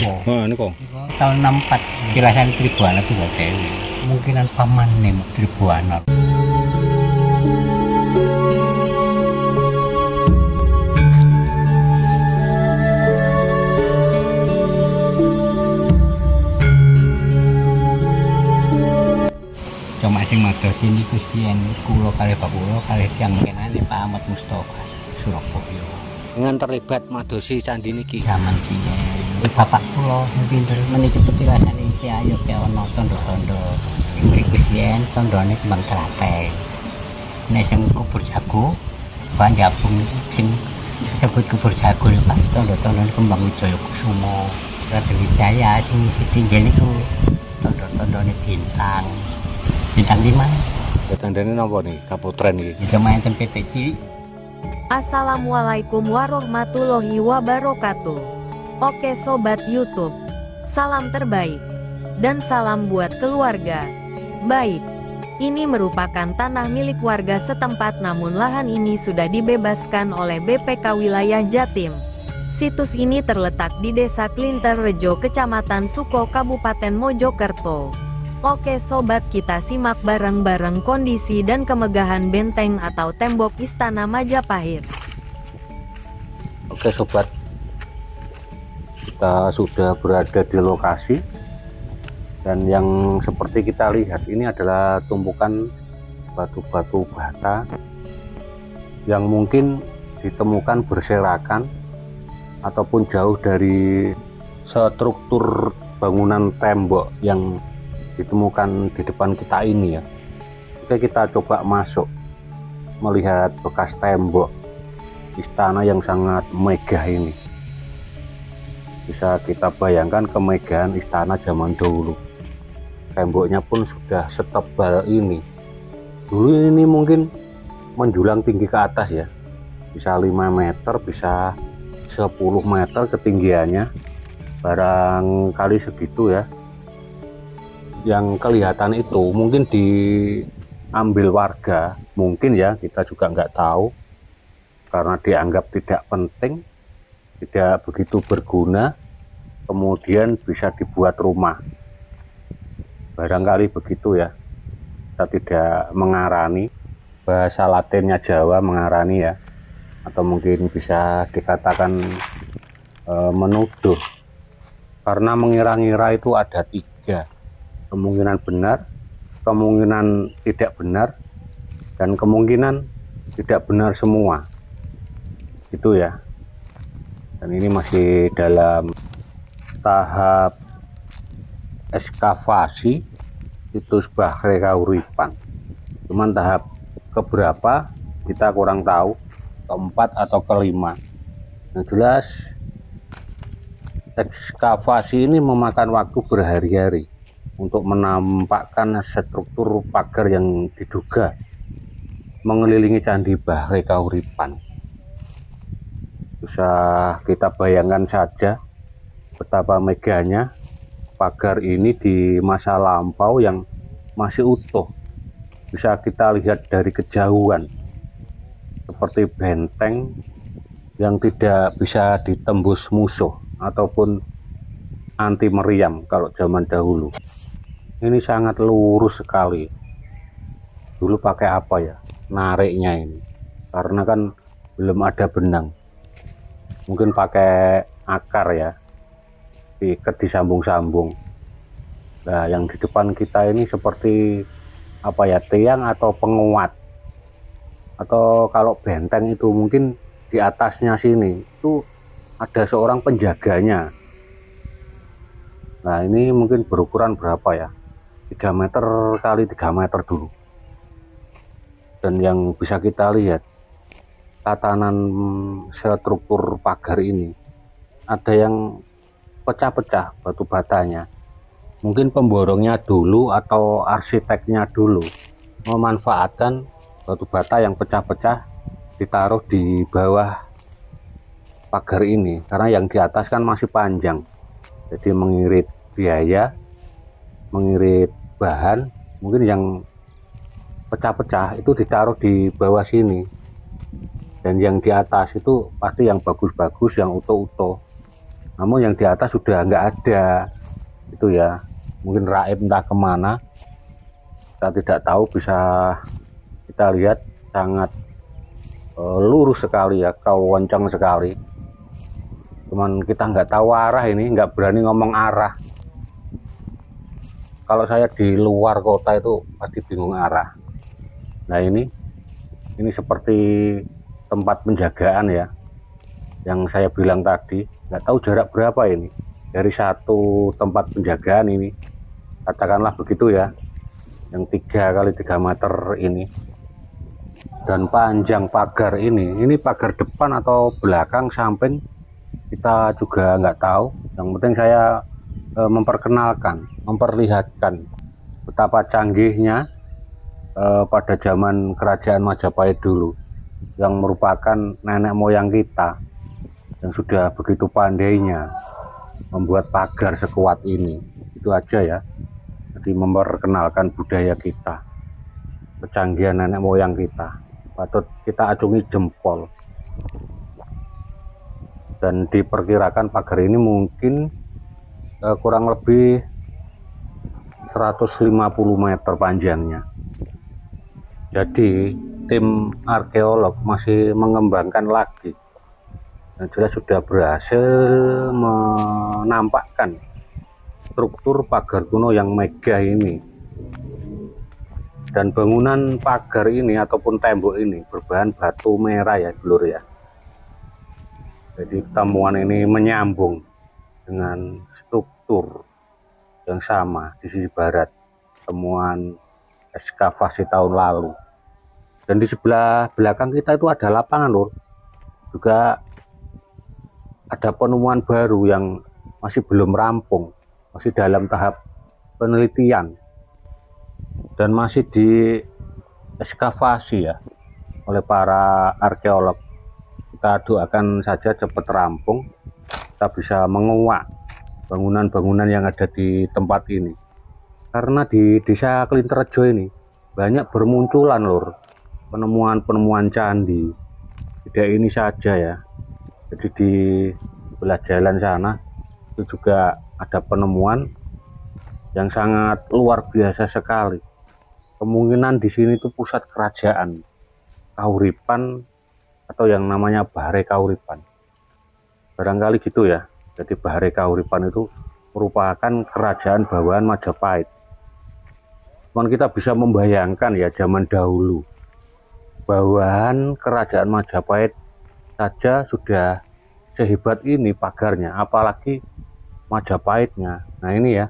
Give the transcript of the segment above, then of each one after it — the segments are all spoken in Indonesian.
tua. Oh, niku. Tahun 64 jelasan Tribuana itu dewe. Kemungkinan paman nih Tribuana. Cuma sing mados ini Gustian kulo kali bakulo kali tiyang kenane Pak Ahmad Mustofa Surabaya. Dengan terlibat madosi candi niki. Zaman biyen bapak kulo pinter meniki petilasane iki ayo ke ono tondo-tondo. Mriki Gustian tondone kembang tlateh. Nek sing kubur jago Pak Japung sing disebut kubur jago lho Pak tondo-tondone kembang Wijaya Kusuma. Raden Wijaya sing ditinggal niku tondo-tondone bintang. Bintang 5. Tandane napa nih? Kaputren iki. Itu main tempe cilik. Assalamualaikum warahmatullahi wabarakatuh. Oke sobat YouTube, salam terbaik dan salam buat keluarga. Baik, ini merupakan tanah milik warga setempat namun lahan ini sudah dibebaskan oleh BPK Wilayah Jatim. Situs ini terletak di Desa Klinter Rejo, Kecamatan Suko, Kabupaten Mojokerto. Oke sobat, kita simak bareng-bareng kondisi dan kemegahan benteng atau tembok Istana Majapahit. Oke sobat, kita sudah berada di lokasi dan yang seperti kita lihat ini adalah tumpukan batu-batu bata yang mungkin ditemukan berserakan ataupun jauh dari struktur bangunan tembok yang ditemukan di depan kita ini ya. Oke, kita coba masuk melihat bekas tembok istana yang sangat megah ini. Bisa kita bayangkan kemegahan istana zaman dahulu. Temboknya pun sudah setebal ini. Dulu ini mungkin menjulang tinggi ke atas ya, bisa 5 meter, bisa 10 meter ketinggiannya, barangkali segitu ya. Yang kelihatan itu mungkin diambil warga, mungkin ya, kita juga nggak tahu karena dianggap tidak penting, tidak begitu berguna, kemudian bisa dibuat rumah, barangkali begitu ya. Kita tidak mengarani, bahasa Latinnya Jawa mengarani ya, atau mungkin bisa dikatakan menuduh, karena mengira-ngira itu ada 3. Kemungkinan benar, kemungkinan tidak benar, dan kemungkinan tidak benar semua. Itu ya. Dan ini masih dalam tahap ekskavasi situs Bahre Kahuripan. Cuman tahap keberapa kita kurang tahu, keempat atau kelima. Yang jelas ekskavasi ini memakan waktu berhari-hari untuk menampakkan struktur pagar yang diduga mengelilingi Candi Bahre Kahuripan. Bisa kita bayangkan saja betapa megahnya pagar ini di masa lampau yang masih utuh. Bisa kita lihat dari kejauhan, seperti benteng yang tidak bisa ditembus musuh ataupun anti meriam kalau zaman dahulu. Ini sangat lurus sekali. Dulu pakai apa ya nariknya ini, karena kan belum ada benang, mungkin pakai akar ya, diikat disambung-sambung. Nah yang di depan kita ini seperti apa ya, tiang atau penguat, atau kalau benteng itu mungkin di atasnya sini itu ada seorang penjaganya. Nah ini mungkin berukuran berapa ya, 3 meter kali 3 meter dulu. Dan yang bisa kita lihat tatanan struktur pagar ini ada yang pecah-pecah batu batanya. Mungkin pemborongnya dulu atau arsiteknya dulu memanfaatkan batu bata yang pecah-pecah ditaruh di bawah pagar ini, karena yang di atas kan masih panjang, jadi mengirit biaya, mengirit bahan, mungkin yang pecah-pecah itu ditaruh di bawah sini, dan yang di atas itu pasti yang bagus-bagus, yang utuh-utuh. namun yang di atas sudah nggak ada itu ya, mungkin raib entah kemana, kita tidak tahu. Bisa kita lihat sangat lurus sekali ya, kencang sekali, cuman kita nggak tahu arah, ini nggak berani ngomong arah. Kalau saya di luar kota itu pasti bingung arah. Nah ini seperti tempat penjagaan ya, yang saya bilang tadi. Nggak tahu jarak berapa ini dari satu tempat penjagaan ini, katakanlah begitu ya, yang 3 kali 3 meter ini. Dan panjang pagar ini pagar depan atau belakang samping kita juga nggak tahu. Yang penting saya memperkenalkan, memperlihatkan betapa canggihnya pada zaman kerajaan Majapahit dulu, yang merupakan nenek moyang kita, yang sudah begitu pandainya membuat pagar sekuat ini. Itu aja ya, jadi memperkenalkan budaya kita, kecanggihan nenek moyang kita, patut kita acungi jempol. Dan diperkirakan pagar ini mungkin kurang lebih 150 meter panjangnya. Jadi tim arkeolog masih mengembangkan lagi, dan jelas sudah berhasil menampakkan struktur pagar kuno yang megah ini. Dan bangunan pagar ini ataupun tembok ini berbahan batu merah ya dulur ya. Jadi temuan ini menyambung dengan struktur yang sama di sisi barat, temuan ekskavasi tahun lalu. Dan di sebelah belakang kita itu ada lapangan lur, juga ada penemuan baru yang masih belum rampung, masih dalam tahap penelitian dan masih di ekskavasi ya oleh para arkeolog. Kita doakan saja cepat rampung, kita bisa menguak bangunan-bangunan yang ada di tempat ini. Karena di desa Klinterjo ini banyak bermunculan lur penemuan-penemuan candi. Tidak ini saja ya, jadi di sebelah jalan sana itu juga ada penemuan yang sangat luar biasa sekali. Kemungkinan di sini itu pusat kerajaan Kahuripan atau yang namanya Bahare Kahuripan, barangkali gitu ya. Jadi Bahare Kahuripan itu merupakan kerajaan bawahan Majapahit. Cuman kita bisa membayangkan ya, zaman dahulu bawahan kerajaan Majapahit saja sudah sehebat ini pagarnya, apalagi Majapahitnya. Nah ini ya,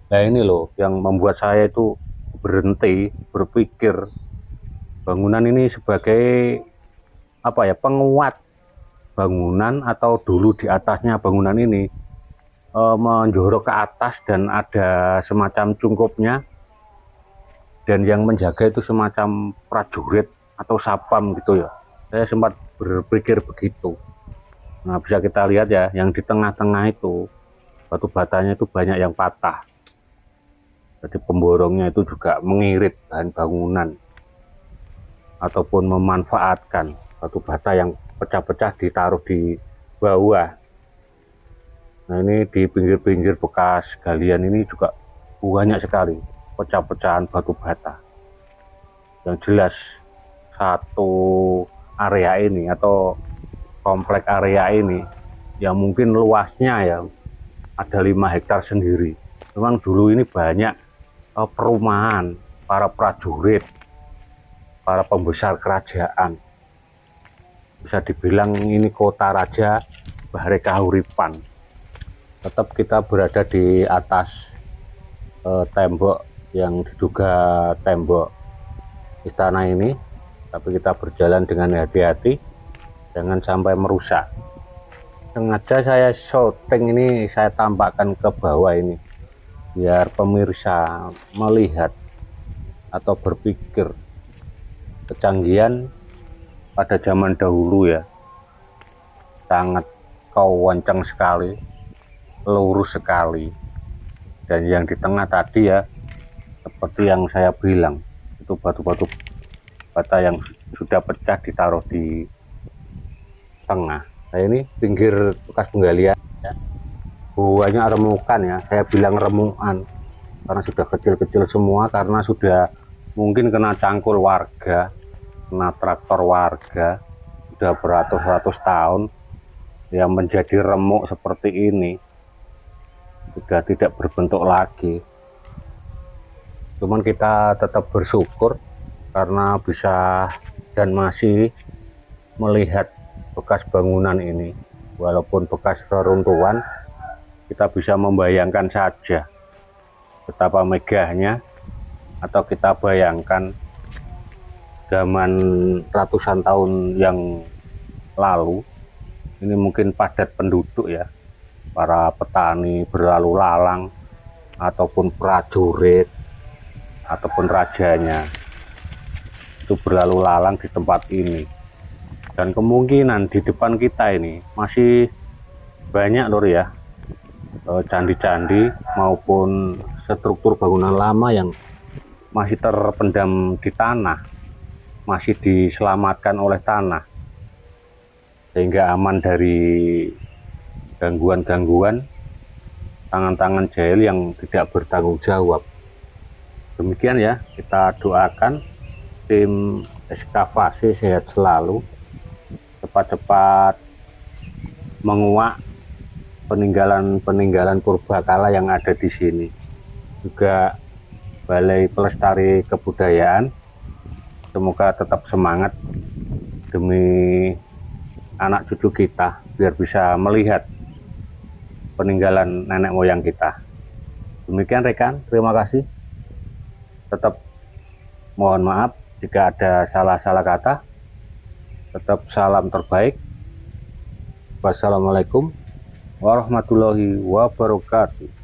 nah ini loh yang membuat saya itu berhenti berpikir, bangunan ini sebagai apa ya, penguat bangunan, atau dulu di atasnya bangunan ini menjorok ke atas dan ada semacam cungkupnya, dan yang menjaga itu semacam prajurit atau sapam gitu ya. Saya sempat berpikir begitu. Nah bisa kita lihat ya, yang di tengah-tengah itu batu batanya itu banyak yang patah, jadi pemborongnya itu juga mengirit bahan bangunan ataupun memanfaatkan batu bata yang pecah-pecah ditaruh di bawah. Nah ini di pinggir-pinggir bekas galian ini juga banyak sekali pecah-pecahan batu bata. Yang jelas satu area ini atau komplek area ini yang mungkin luasnya ya ada 5 hektar sendiri. Memang dulu ini banyak perumahan para prajurit, para pembesar kerajaan. Bisa dibilang ini kota raja Bahare Kahuripan. Tetap kita berada di atas tembok yang diduga tembok istana ini, tapi kita berjalan dengan hati-hati, jangan sampai merusak. Sengaja saya syuting ini, saya tampakkan ke bawah ini biar pemirsa melihat atau berpikir kecanggihan pada zaman dahulu ya, sangat kencang sekali, lurus sekali. Dan yang di tengah tadi ya, seperti yang saya bilang, itu batu-batu bata yang sudah pecah ditaruh di tengah. Nah ini pinggir bekas penggalian banyak remukan ya, saya bilang remukan karena sudah kecil-kecil semua, karena sudah mungkin kena cangkul warga, kena traktor warga, sudah beratus-ratus tahun yang menjadi remuk seperti ini, sudah tidak berbentuk lagi. Cuman kita tetap bersyukur karena bisa dan masih melihat bekas bangunan ini, walaupun bekas reruntuhan, kita bisa membayangkan saja betapa megahnya, atau kita bayangkan zaman ratusan tahun yang lalu ini mungkin padat penduduk ya, para petani berlalu lalang ataupun prajurit ataupun rajanya itu berlalu lalang di tempat ini. Dan kemungkinan di depan kita ini masih banyak lor ya, candi-candi maupun struktur bangunan lama yang masih terpendam di tanah, masih diselamatkan oleh tanah, sehingga aman dari gangguan-gangguan tangan-tangan jahil yang tidak bertanggung jawab. Demikian ya, kita doakan tim ekskavasi sehat selalu, cepat-cepat menguak peninggalan-peninggalan purbakala yang ada di sini. Juga Balai Pelestari Kebudayaan, semoga tetap semangat demi anak cucu kita biar bisa melihat peninggalan nenek moyang kita. Demikian rekan, terima kasih. Tetap mohon maaf jika ada salah-salah kata. Tetap salam terbaik. Wassalamualaikum warahmatullahi wabarakatuh.